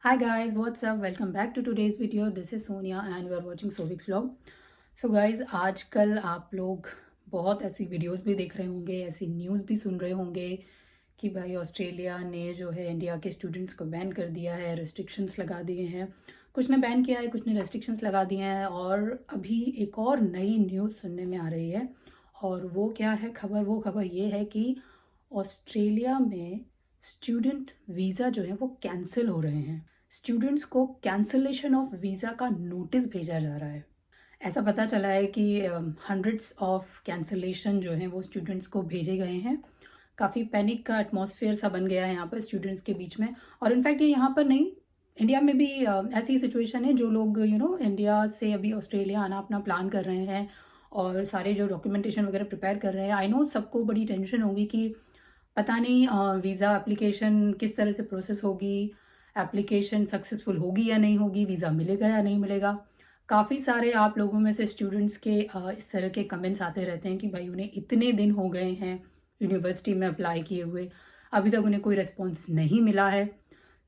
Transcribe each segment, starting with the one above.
Hi guys, what's up? Welcome back to today's video. This is Sonia and you are watching Sovik's vlog. So guys, आजकल आप लोग बहुत ऐसी videos भी देख रहे होंगे, ऐसी न्यूज़ भी सुन रहे होंगे कि भाई ऑस्ट्रेलिया ने जो है इंडिया के स्टूडेंट्स को बैन कर दिया है, रेस्ट्रिक्शंस लगा दिए हैं। कुछ ने बैन किया है, कुछ ने रेस्ट्रिक्शंस लगा दिए हैं और अभी एक और नई न्यूज़ सुनने में आ रही है। और वो क्या है खबर? वो खबर ये है कि ऑस्ट्रेलिया में स्टूडेंट वीज़ा जो है वो कैंसिल हो रहे हैं। स्टूडेंट्स को कैंसिलेशन ऑफ वीज़ा का नोटिस भेजा जा रहा है। ऐसा पता चला है कि हंड्रेड्स ऑफ कैंसिलेशन जो हैं वो स्टूडेंट्स को भेजे गए हैं। काफ़ी पैनिक का एटमॉस्फेयर सा बन गया है यहाँ पर स्टूडेंट्स के बीच में। और इनफैक्ट ये यहाँ पर नहीं, इंडिया में भी ऐसी सिचुएशन है। जो लोग इंडिया से अभी ऑस्ट्रेलिया आना अपना प्लान कर रहे हैं और सारे जो डॉक्यूमेंटेशन वगैरह प्रिपेयर कर रहे हैं, आई नो सबको बड़ी टेंशन होगी कि पता नहीं वीज़ा एप्लीकेशन किस तरह से प्रोसेस होगी, एप्लीकेशन सक्सेसफुल होगी या नहीं होगी, वीज़ा मिलेगा या नहीं मिलेगा। काफ़ी सारे आप लोगों में से स्टूडेंट्स के इस तरह के कमेंट्स आते रहते हैं कि भाई उन्हें इतने दिन हो गए हैं यूनिवर्सिटी में अप्लाई किए हुए, अभी तक उन्हें कोई रिस्पॉन्स नहीं मिला है।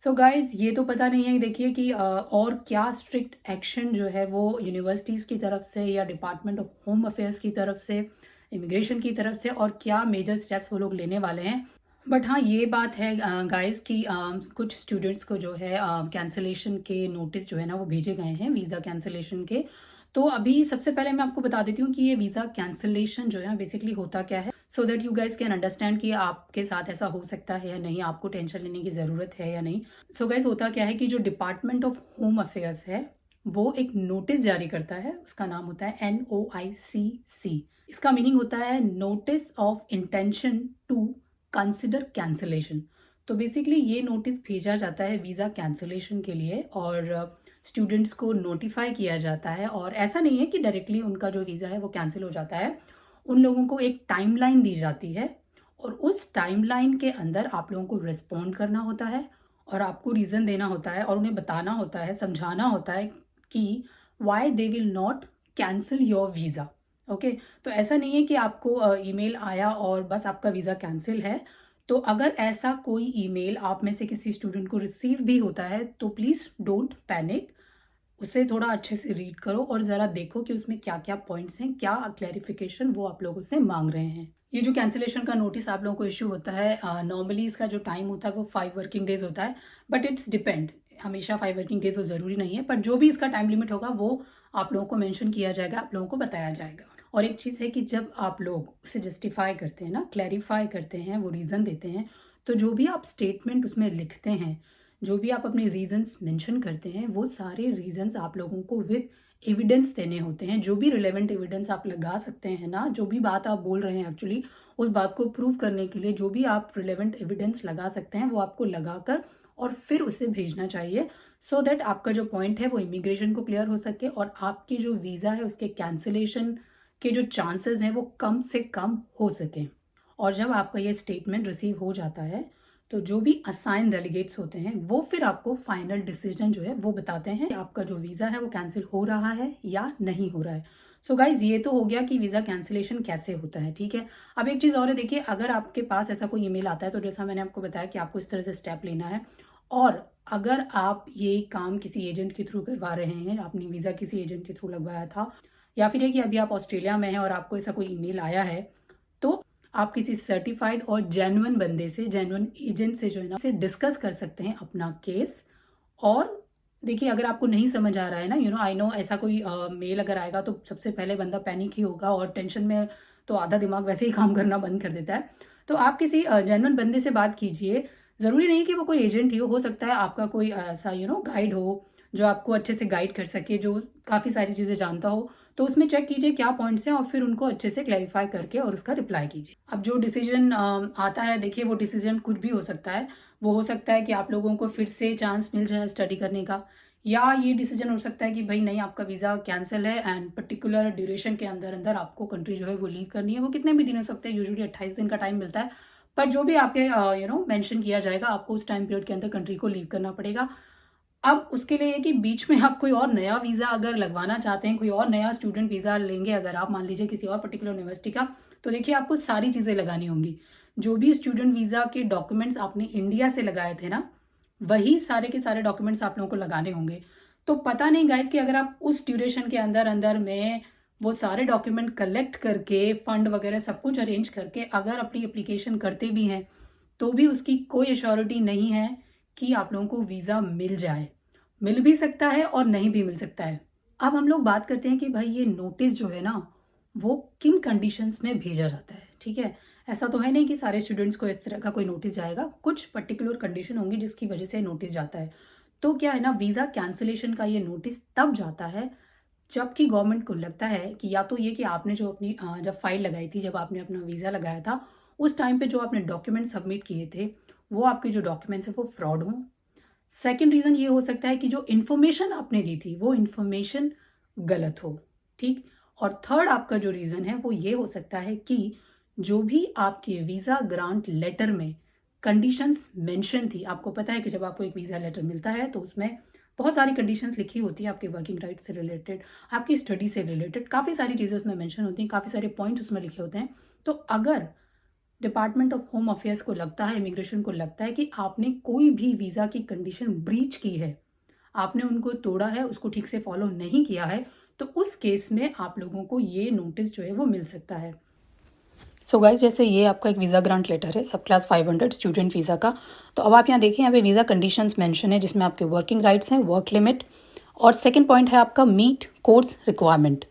सो गाइज, ये तो पता नहीं है देखिए कि और क्या स्ट्रिक्ट एक्शन जो है वो यूनिवर्सिटीज़ की तरफ से या डिपार्टमेंट ऑफ होम अफेयर्स की तरफ से, इमिग्रेशन की तरफ से, और क्या मेजर स्टेप्स वो लोग लेने वाले हैं। बट हाँ, ये बात है गाइस कि कुछ स्टूडेंट्स को जो है कैंसिलेशन के नोटिस जो है ना वो भेजे गए हैं वीज़ा कैंसिलेशन के। तो अभी सबसे पहले मैं आपको बता देती हूँ कि ये वीज़ा कैंसिलेशन जो है ना बेसिकली होता क्या है, so that you guys can understand कि आपके साथ ऐसा हो सकता है या नहीं, आपको टेंशन लेने की ज़रूरत है या नहीं। सो गाइस, होता क्या है कि जो डिपार्टमेंट ऑफ होम अफेयर्स है वो एक नोटिस जारी करता है। उसका नाम होता है NOICC। इसका मीनिंग होता है notice of intention to consider cancellation. तो बेसिकली ये नोटिस भेजा जाता है वीज़ा कैंसिलेशन के लिए और स्टूडेंट्स को नोटिफाई किया जाता है। और ऐसा नहीं है कि डायरेक्टली उनका जो वीज़ा है वो कैंसिल हो जाता है। उन लोगों को एक टाइमलाइन दी जाती है और उस टाइमलाइन के अंदर आप लोगों को रिस्पॉन्ड करना होता है और आपको रीज़न देना होता है और उन्हें बताना होता है, समझाना होता है कि why they will not cancel your visa. Okay, तो ऐसा नहीं है कि आपको ईमेल आया और बस आपका वीज़ा कैंसिल है। तो अगर ऐसा कोई ईमेल आप में से किसी स्टूडेंट को रिसीव भी होता है तो प्लीज़ डोंट पैनिक, उसे थोड़ा अच्छे से रीड करो और ज़रा देखो कि उसमें क्या क्या पॉइंट्स हैं, क्या क्लैरिफिकेशन वो आप लोगों से मांग रहे हैं। ये जो कैंसिलेशन का नोटिस आप लोगों को इश्यू होता है, नॉर्मली इसका जो टाइम होता है वो 5 वर्किंग डेज होता है, बट इट्स डिपेंड। हमेशा 5 वर्किंग डेज वो ज़रूरी नहीं है, पर जो भी इसका टाइम लिमिट होगा वो आप लोगों को मेंशन किया जाएगा, आप लोगों को बताया जाएगा। और एक चीज़ है कि जब आप लोग उसे जस्टिफाई करते हैं ना, क्लैरिफाई करते हैं, वो रीज़न देते हैं, तो जो भी आप स्टेटमेंट उसमें लिखते हैं, जो भी आप अपने रीजंस मेंशन करते हैं, वो सारे रीजंस आप लोगों को विद एविडेंस देने होते हैं। जो भी रिलेवेंट एविडेंस आप लगा सकते हैं ना, जो भी बात आप बोल रहे हैं एक्चुअली उस बात को प्रूव करने के लिए जो भी आप रिलेवेंट एविडेंस लगा सकते हैं वो आपको लगाकर और फिर उसे भेजना चाहिए, सो दैट आपका जो पॉइंट है वो इमिग्रेशन को क्लियर हो सके और आपकी जो वीज़ा है उसके कैंसिलेशन के जो चांसेस हैं वो कम से कम हो सके। और जब आपका ये स्टेटमेंट रिसीव हो जाता है तो जो भी असाइन डेलीगेट्स होते हैं वो फिर आपको फाइनल डिसीजन जो है वो बताते हैं कि आपका जो वीज़ा है वो कैंसिल हो रहा है या नहीं हो रहा है। सो गाइज, ये तो हो गया कि वीज़ा कैंसिलेशन कैसे होता है, ठीक है। अब एक चीज़ और है, देखिए अगर आपके पास ऐसा कोई ईमेल आता है तो जैसा मैंने आपको बताया कि आपको इस तरह से स्टेप लेना है। और अगर आप ये काम किसी एजेंट के थ्रू करवा रहे हैं, आपने वीज़ा किसी एजेंट के थ्रू लगवाया था, या फिर है कि अभी आप ऑस्ट्रेलिया में हैं और आपको ऐसा कोई ईमेल आया है, तो आप किसी सर्टिफाइड और जेन्युइन बंदे से, जेन्युइन एजेंट से जो है ना से डिस्कस कर सकते हैं अपना केस। और देखिए अगर आपको नहीं समझ आ रहा है ना, आई नो ऐसा कोई मेल अगर आएगा तो सबसे पहले बंदा पैनिक ही होगा और टेंशन में तो आधा दिमाग वैसे ही काम करना बंद कर देता है। तो आप किसी जेन्युइन बंदे से बात कीजिए। ज़रूरी नहीं कि वो कोई एजेंट ही हो सकता है आपका कोई ऐसा गाइड हो जो आपको अच्छे से गाइड कर सके, जो काफ़ी सारी चीज़ें जानता हो। तो उसमें चेक कीजिए क्या पॉइंट्स हैं और फिर उनको अच्छे से क्लैरिफाई करके और उसका रिप्लाई कीजिए। अब जो डिसीजन आता है, देखिए वो डिसीजन कुछ भी हो सकता है। वो हो सकता है कि आप लोगों को फिर से चांस मिल जाए स्टडी करने का, या ये डिसीजन हो सकता है कि भाई नहीं, आपका वीज़ा कैंसिल है एंड पर्टिकुलर ड्यूरेशन के अंदर अंदर आपको कंट्री जो है वो लीव करनी है। वो कितने भी दिन हो सकते हैं, यूजुअली 28 दिन का टाइम मिलता है, पर जो भी आपके मेंशन किया जाएगा आपको उस टाइम पीरियड के अंदर कंट्री को लीव करना पड़ेगा। अब उसके लिए है कि बीच में आप कोई और नया वीज़ा अगर लगवाना चाहते हैं, कोई और नया स्टूडेंट वीज़ा लेंगे अगर आप, मान लीजिए किसी और पर्टिकुलर यूनिवर्सिटी का, तो देखिए आपको सारी चीज़ें लगानी होंगी। जो भी स्टूडेंट वीज़ा के डॉक्यूमेंट्स आपने इंडिया से लगाए थे ना, वही सारे के सारे डॉक्यूमेंट्स आप लोगों को लगाने होंगे। तो पता नहीं गाइज कि अगर आप उस ड्यूरेशन के अंदर अंदर में वो सारे डॉक्यूमेंट कलेक्ट करके फंड वगैरह सब कुछ अरेंज करके अगर अपनी एप्लीकेशन करते भी हैं तो भी उसकी कोई एश्योरिटी नहीं है कि आप लोगों को वीज़ा मिल जाए। मिल भी सकता है और नहीं भी मिल सकता है। अब हम लोग बात करते हैं कि भाई ये नोटिस जो है ना वो किन कंडीशंस में भेजा जाता है। ठीक है, ऐसा तो है नहीं कि सारे स्टूडेंट्स को इस तरह का कोई नोटिस जाएगा, कुछ पर्टिकुलर कंडीशन होंगी जिसकी वजह से नोटिस जाता है। तो क्या है ना, वीज़ा कैंसिलेशन का ये नोटिस तब जाता है जबकि गवर्नमेंट को लगता है कि या तो ये कि आपने जो अपनी जब फाइल लगाई थी, जब आपने अपना वीज़ा लगाया था, उस टाइम पे जो आपने डॉक्यूमेंट सबमिट किए थे वो आपके जो डॉक्यूमेंट्स हैं वो फ्रॉड हों। सेकेंड रीज़न ये हो सकता है कि जो इन्फॉर्मेशन आपने दी थी वो इन्फॉर्मेशन गलत हो। ठीक, और थर्ड आपका जो रीज़न है वो ये हो सकता है कि जो भी आपके वीज़ा ग्रांट लेटर में कंडीशंस मेंशन थी, आपको पता है कि जब आपको एक वीज़ा लेटर मिलता है तो उसमें बहुत सारी कंडीशंस लिखी होती है, आपके वर्किंग राइट से रिलेटेड, आपकी स्टडी से रिलेटेड काफ़ी सारी चीज़ें उसमें मेंशन होती हैं, काफ़ी सारे पॉइंट्स उसमें लिखे होते हैं। तो अगर डिपार्टमेंट ऑफ होम अफेयर्स को लगता है, इमिग्रेशन को लगता है कि आपने कोई भी वीज़ा की कंडीशन ब्रीच की है, आपने उनको तोड़ा है, उसको ठीक से फॉलो नहीं किया है, तो उस केस में आप लोगों को ये नोटिस जो है वो मिल सकता है। सो गाइज, जैसे ये आपका एक वीज़ा ग्रांट लेटर है सब क्लास 500 स्टूडेंट वीज़ा का। तो अब आप यहाँ देखिए, यहाँ पे वीज़ा कंडीशंस मेंशन है जिसमें आपके वर्किंग राइट्स हैं, वर्क लिमिट, और सेकंड पॉइंट है आपका मीट कोर्स रिक्वायरमेंट।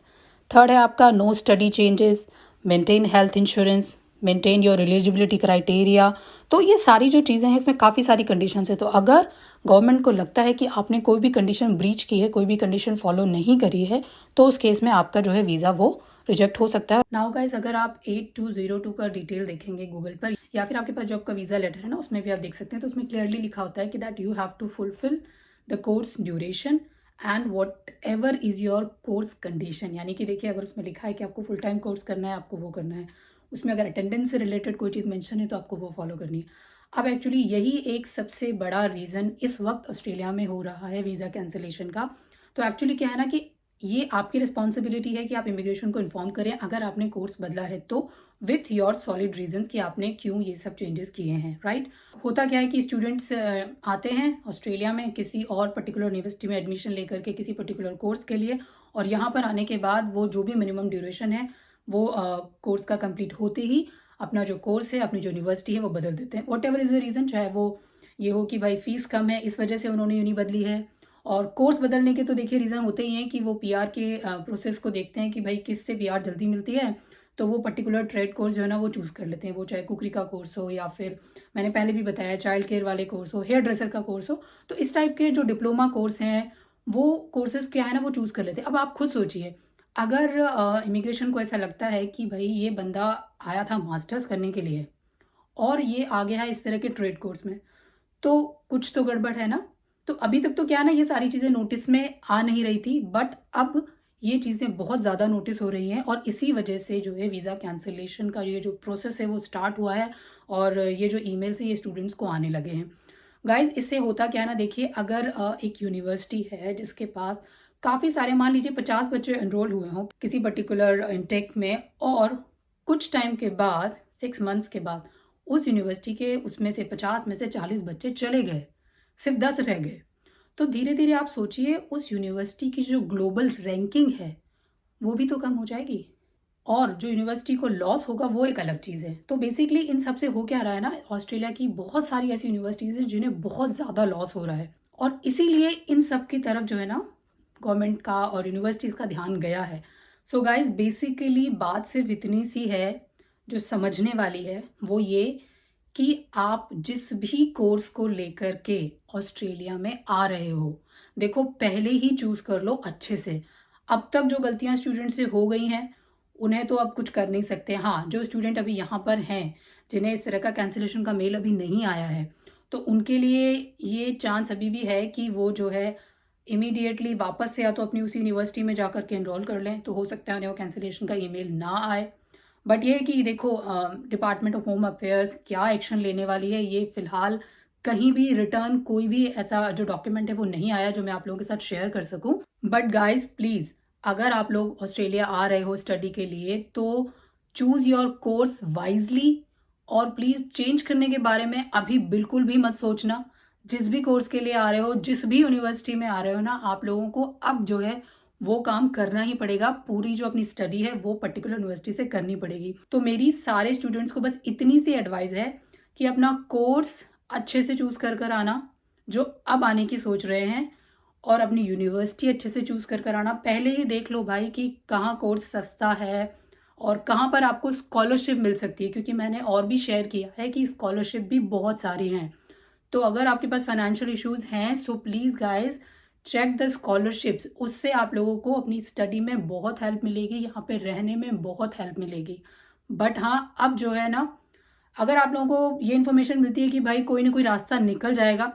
थर्ड है आपका no study changes, maintain health insurance, maintain your eligibility criteria. तो ये सारी जो चीज़ें हैं इसमें काफ़ी सारी कंडीशंस है। तो अगर गवर्नमेंट को लगता है कि आपने कोई भी कंडीशन ब्रीच की है, कोई भी कंडीशन फॉलो नहीं करी है, तो उस केस में आपका जो है वीज़ा वो रिजेक्ट हो सकता है। नाउ गाइज, अगर आप 8202 का डिटेल देखेंगे गूगल पर, या फिर आपके पास जो आपका वीज़ा लेटर है ना उसमें भी आप देख सकते हैं, तो उसमें क्लियरली लिखा होता है कि that you have to fulfil the course duration and whatever is your course condition. यानी कि देखिए, अगर उसमें लिखा है कि आपको फुल टाइम कोर्स करना है, आपको वो करना है। उसमें अगर अटेंडेंस से रिलेटेड कोई चीज़ मेंशन है तो आपको वो फॉलो करनी है। अब एक्चुअली यही एक सबसे बड़ा रीज़न इस वक्त ऑस्ट्रेलिया में हो रहा है वीज़ा कैंसिलेशन का। तो एक्चुअली क्या है ना कि ये आपकी रिस्पॉन्सिबिलिटी है कि आप इमिग्रेशन को इन्फॉर्म करें अगर आपने कोर्स बदला है तो, विथ योर सॉलिड रीजन कि आपने क्यों ये सब चेंजेस किए हैं। राइट, होता क्या है कि स्टूडेंट्स आते हैं ऑस्ट्रेलिया में किसी और पर्टिकुलर यूनिवर्सिटी में एडमिशन लेकर के किसी पर्टिकुलर कोर्स के लिए, और यहाँ पर आने के बाद वो जो भी मिनिमम ड्यूरेशन है वो कोर्स का कंप्लीट होते ही अपना जो कोर्स है, अपनी जो यूनिवर्सिटी है वो बदल देते हैं। What ever is the reason, चाहे वो ये हो कि भाई फीस कम है इस वजह से उन्होंने यूनि बदली है, और कोर्स बदलने के तो देखिए रीज़न होते ही हैं कि वो पीआर के प्रोसेस को देखते हैं कि भाई किससे पीआर जल्दी मिलती है, तो वो पर्टिकुलर ट्रेड कोर्स जो है ना वो चूज़ कर लेते हैं। वो चाहे कुकरी का कोर्स हो, या फिर मैंने पहले भी बताया चाइल्ड केयर वाले कोर्स हो, हेयर ड्रेसर का कोर्स हो, तो इस टाइप के जो डिप्लोमा कोर्स हैं वो कोर्सेज क्या है ना वो चूज़ कर लेते हैं। अब आप खुद सोचिए, अगर इमिग्रेशन को ऐसा लगता है कि भाई ये बंदा आया था मास्टर्स करने के लिए और ये आ गया है इस तरह के ट्रेड कोर्स में, तो कुछ तो गड़बड़ है ना। तो अभी तक तो क्या है ना, ये सारी चीज़ें नोटिस में आ नहीं रही थी, बट अब ये चीज़ें बहुत ज़्यादा नोटिस हो रही हैं, और इसी वजह से जो है वीज़ा कैंसिलेशन का ये जो प्रोसेस है वो स्टार्ट हुआ है, और ये जो ईमेल से ये स्टूडेंट्स को आने लगे हैं। गाइज, इससे होता क्या है ना, देखिए अगर एक यूनिवर्सिटी है जिसके पास काफ़ी सारे, मान लीजिए 50 बच्चे एनरोल हुए हों किसी पर्टिकुलर इंटेक में, और कुछ टाइम के बाद 6 मंथ्स के बाद उस यूनिवर्सिटी के उसमें से 50 में से 40 बच्चे चले गए, सिर्फ 10 रह गए, तो धीरे धीरे आप सोचिए उस यूनिवर्सिटी की जो ग्लोबल रैंकिंग है वो भी तो कम हो जाएगी, और जो यूनिवर्सिटी को लॉस होगा वो एक अलग चीज़ है। तो बेसिकली इन सब से हो क्या रहा है ना, ऑस्ट्रेलिया की बहुत सारी ऐसी यूनिवर्सिटीज़ हैं जिन्हें बहुत ज़्यादा लॉस हो रहा है, और इसीलिए इन सब की तरफ जो है ना गवर्नमेंट का और यूनिवर्सिटीज़ का ध्यान गया है। सो गाइज, बेसिकली बात सिर्फ इतनी सी है जो समझने वाली है, वो ये कि आप जिस भी कोर्स को लेकर के ऑस्ट्रेलिया में आ रहे हो, देखो पहले ही चूज़ कर लो अच्छे से। अब तक जो गलतियां स्टूडेंट से हो गई हैं उन्हें तो अब कुछ कर नहीं सकते। हाँ, जो स्टूडेंट अभी यहाँ पर हैं जिन्हें इस तरह का कैंसिलेशन का मेल अभी नहीं आया है, तो उनके लिए ये चांस अभी भी है कि वो जो है इमीडिएटली वापस से या तो अपनी उसी यूनिवर्सिटी में जाकर के एनरोल कर लें, तो हो सकता है उन्हें वो कैंसिलेशन का ईमेल ना आए। बट ये है कि देखो डिपार्टमेंट ऑफ होम अफेयर्स क्या एक्शन लेने वाली है, ये फिलहाल कहीं भी रिटर्न कोई भी ऐसा जो डॉक्यूमेंट है वो नहीं आया जो मैं आप लोगों के साथ शेयर कर सकूं। बट गाइज प्लीज़, अगर आप लोग ऑस्ट्रेलिया आ रहे हो स्टडी के लिए तो चूज़ योर कोर्स वाइजली, और प्लीज़ चेंज करने के बारे में अभी बिल्कुल भी मत सोचना। जिस भी कोर्स के लिए आ रहे हो, जिस भी यूनिवर्सिटी में आ रहे हो ना, आप लोगों को अब जो है वो काम करना ही पड़ेगा। पूरी जो अपनी स्टडी है वो पर्टिकुलर यूनिवर्सिटी से करनी पड़ेगी। तो मेरी सारे स्टूडेंट्स को बस इतनी सी एडवाइस है कि अपना कोर्स अच्छे से चूज कर आना जो अब आने की सोच रहे हैं, और अपनी यूनिवर्सिटी अच्छे से चूज कर आना। पहले ही देख लो भाई कि कहाँ कोर्स सस्ता है और कहाँ पर आपको स्कॉलरशिप मिल सकती है, क्योंकि मैंने और भी शेयर किया है कि स्कॉलरशिप भी बहुत सारी हैं। तो अगर आपके पास फाइनेंशियल इश्यूज हैं, so please guys check the scholarships. उससे आप लोगों को अपनी स्टडी में बहुत हेल्प मिलेगी, यहाँ पे रहने में बहुत हेल्प मिलेगी। बट हाँ, अब जो है ना, अगर आप लोगों को ये इन्फॉर्मेशन मिलती है कि भाई कोई ना कोई रास्ता निकल जाएगा,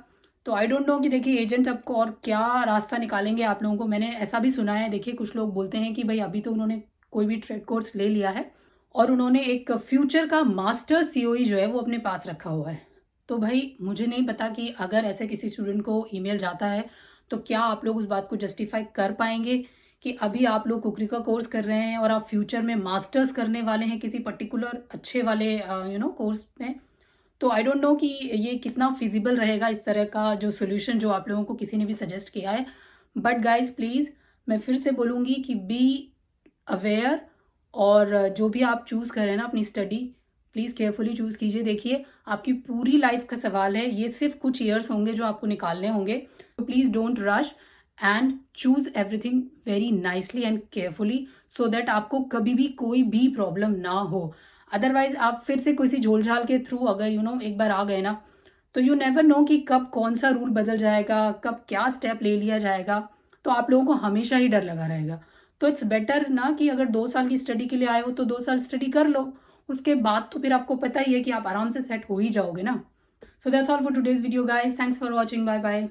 तो आई डोंट नो कि देखिए एजेंट आपको और क्या रास्ता निकालेंगे आप लोगों को। मैंने ऐसा भी सुना है, देखिए कुछ लोग बोलते हैं कि भाई अभी तो उन्होंने कोई भी ट्रेड कोर्स ले लिया है और उन्होंने एक फ्यूचर का मास्टर सीओई जो है वो अपने पास रखा हुआ है। तो भाई मुझे नहीं पता कि अगर ऐसे किसी स्टूडेंट को ईमेल जाता है तो क्या आप लोग उस बात को जस्टिफाई कर पाएंगे कि अभी आप लोग कुकरी का कोर्स कर रहे हैं और आप फ्यूचर में मास्टर्स करने वाले हैं किसी पर्टिकुलर अच्छे वाले कोर्स में। तो आई डोंट नो कि ये कितना फिजिबल रहेगा, इस तरह का जो सोल्यूशन जो आप लोगों को किसी ने भी सजेस्ट किया है। बट गाइज प्लीज़ मैं फिर से बोलूँगी कि बी अवेयर, और जो भी आप चूज़ करें ना अपनी स्टडी, प्लीज़ केयरफुली चूज़ कीजिए। देखिए आपकी पूरी लाइफ का सवाल है, ये सिर्फ कुछ ईयर्स होंगे जो आपको निकालने होंगे। तो please don't rush and choose everything very nicely and carefully, so that आपको कभी भी कोई भी प्रॉब्लम ना हो। अदरवाइज आप फिर से किसी झोलझाल के थ्रू अगर एक बार आ गए ना, तो यू नेवर नो कि कब कौन सा रूल बदल जाएगा, कब क्या स्टेप ले लिया जाएगा। तो आप लोगों को हमेशा ही डर लगा रहेगा। तो इट्स बेटर ना कि अगर 2 साल की स्टडी के लिए आए हो तो 2 साल स्टडी कर लो, उसके बाद तो फिर आपको पता ही है कि आप आराम से सेट हो ही जाओगे ना। So that's all for today's video guys, thanks for watching, bye bye.